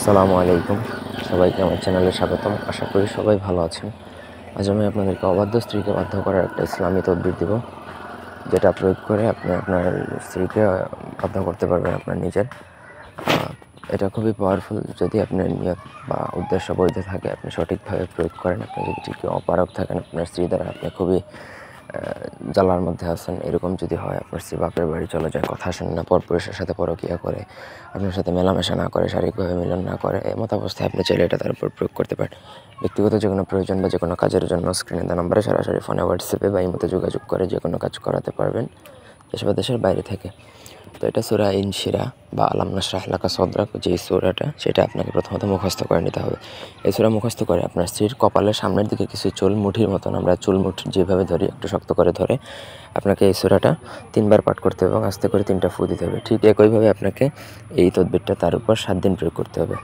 আসসালামু আলাইকুম, সবাইকে আমার চ্যানেলে স্বাগতম। আশা করি সবাই ভালো আছেন। আজ আমি আপনাদেরকে অবাধ্য স্ত্রীকে বাধ্য করার একটা ইসলামী তদবির দেব, যেটা প্রয়োগ করে আপনি আপনার স্ত্রীকে বাধ্য করতে পারবেন আপনার নিজের। এটা খুবই পাওয়ারফুল। যদি আপনার নিয়ত বা উদ্দেশ্য বৈধ থাকে, আপনি সঠিকভাবে প্রয়োগ করেন, আপনি যদি ঠিক অপারগ থাকেন আপনার স্ত্রী দ্বারা, আপনি খুবই জ্বালার মধ্যে আছেন, এরকম যদি হয়, আপনার স্ত্রী বাপের বাড়ি চলে যায়, কথা শোনে না, পরপুরুষের সাথে পরকীয়া করে, আপনার সাথে মেলামেশা না করে, শারীরিকভাবে মিলন না করে, এমত অবস্থায় আপনি চাইলে এটা তার উপর প্রয়োগ করতে পারেন। ব্যক্তিগত যে কোনো প্রয়োজন বা যে কোনো কাজের জন্য স্ক্রিনে দেওয়া নম্বরে সরাসরি ফোনে, হোয়াটসঅ্যাপে বা ইমোতে যোগাযোগ করে যে কোনো কাজ করাতে পারবেন, দেশ বা দেশের বাইরে থেকে। তো এটা সূরা ইনশিরা বা আলাম নাশরাহ লাকা সদরাক, যে সূরাটা, সেটা আপনাকে প্রথমত মুখস্থ করে নিতে হবে। এই সূরা মুখস্থ করে আপনার স্ত্রীর কপালের সামনের দিকে কিছু চুল, মুঠির মতন, আমরা চুল মুঠ যেভাবে ধরি একটু শক্ত করে ধরে, আপনাকে এই সূরাটা 3 বার পাঠ করতে হবে এবং আস্তে করে 3টা ফু দিতে হবে। ঠিক একইভাবে আপনাকে এই তদবিরটা তার উপর 7 দিন প্রয়োগ করতে হবে।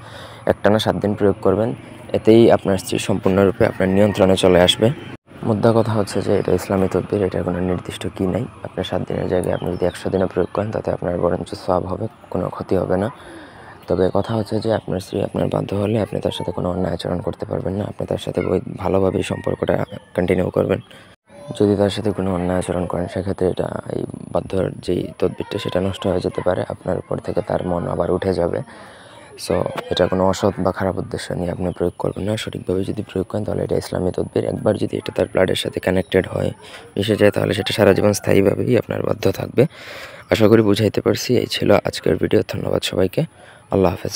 একটানা 7 দিন প্রয়োগ করবেন, এতেই আপনার স্ত্রী সম্পূর্ণরূপে আপনার নিয়ন্ত্রণে চলে আসবে। মুদ্রা কথা হচ্ছে যে এটা ইসলামী তদবির, এটার কোনো নির্দিষ্ট কী নেই। আপনার 7 দিনের জায়গায় আপনি যদি 100 দিনে প্রয়োগ করেন, তাতে আপনার বরঞ্চ সওয়াব হবে, কোনো ক্ষতি হবে না। তবে কথা হচ্ছে যে আপনার স্ত্রী আপনার বাধ্য হলে আপনি তার সাথে কোনো অন্যায় আচরণ করতে পারবেন না। আপনি তার সাথে ভালোভাবেই সম্পর্কটা কন্টিনিউ করবেন। যদি তার সাথে কোনো অন্যায় আচরণ করেন, সেক্ষেত্রে এটা এই বাধ্যর যেই তদবিরটা, সেটা নষ্ট হয়ে যেতে পারে। আপনার উপর থেকে তার মন আবার উঠে যাবে। সো এটা কোনো অসৎ বা খারাপ উদ্দেশ্য নিয়ে আপনি প্রয়োগ করবেন না। সঠিকভাবে যদি প্রয়োগ করেন, তাহলে এটা ইসলামী তদবির। একবার যদি এটা তার ব্লাডের সাথে কানেক্টেড হয়, মিশে যায়, তাহলে সেটা সারা জীবন স্থায়ীভাবেই আপনার বাধ্য থাকবে। আশা করি বুঝাইতে পারছি। এই ছিল আজকের ভিডিও। ধন্যবাদ সবাইকে। আল্লাহ হাফেজ।